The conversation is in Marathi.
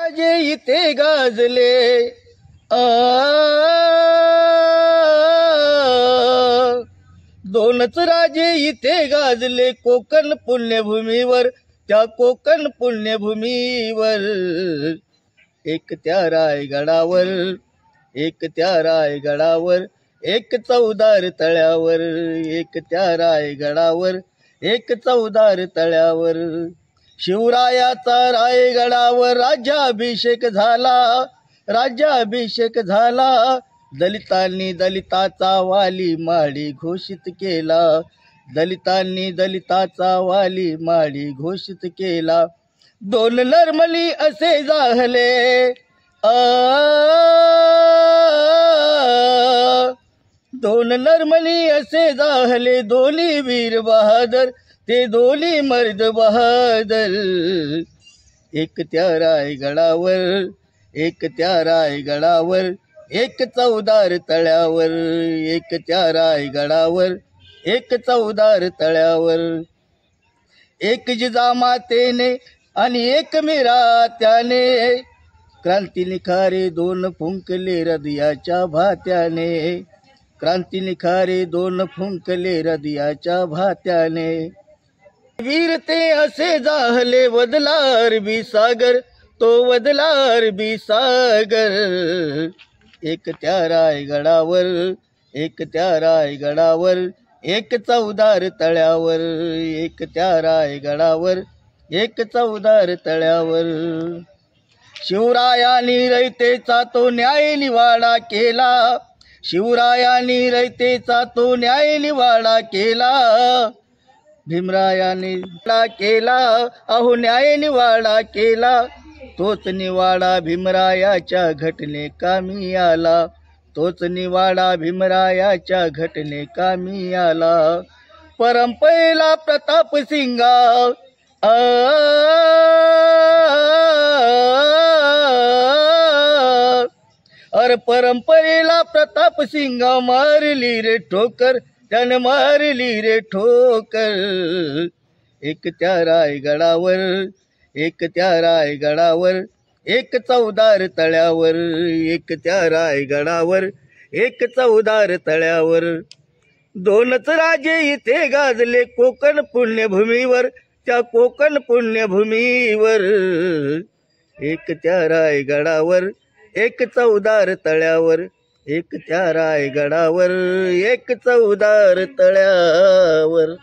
राजे इथे गाजले आ दोनच राजे इथे गाजले कोकण पुण्यभूमीवर त्या कोकण पुण्यभूमीवर एक त्या रायगडावर एक त्या रायगडावर एक चौदार तळ्यावर एक त्या रायगडावर एक चौदार तळ्यावर शिवरायाचा रायगडावर राज्याभिषेक झाला राज्याभिषेक झाला दलितांनी दलिताचा वाली माडी घोषित केला दलितांनी दलिताचा वाली माडी घोषित केला दोन नरमली असे जाहले दोन नरमली असे जाहले दोन्ही वीर बहादर ते दोन्ही मर्द बहादर एक त्या रायगडावर एक त्या रायगडावर एक चौदार तळ्यावर एक त्या रायगडावर एक चौदार तळ्यावर एक जिजामातेने आणि एक मीरा त्याने क्रांती निखारे दोन फुंकले हृदयाच्या भात्याने क्रांती निखारे दोन फुंकले हृदयाच्या भात्याने वीर ते असे जाहले वदला अरबी सागर तो वदला अरबी सागर एक त्या रायगडावर एक त्या रायगडावर एक चौदार तळ्यावर एक त्या रायगडावर एक चौदार तळ्यावर शिवरायांनी रयतेचा तो न्याय निवाडा केला शिवरायांनी रयतेचा तो न्याय निवाडा केला भीमरायाने केला अहो न्याय निवाडा केला तोच निवाडा भीमरायाच्या घटने कामी आला तोच निवाडा भीमरायाच्या घटने कामी आला परंपरेला प्रताप सिंगा अर परंपरेला प्रताप सिंगा मारली रे ठोकर त्याने मारली रे ठोकर एक त्या रायगडावर एक त्या रायगडावर एक चौदार तळ्यावर एक त्या रायगडावर एक चौदार तळ्यावर दोनच राजे इथे गाजले कोकण पुण्यभूमीवर त्या कोकण पुण्यभूमीवर एक त्या रायगडावर एक चौदार तळ्यावर एक त्या रायगडावर एक चौदार तळ्यावर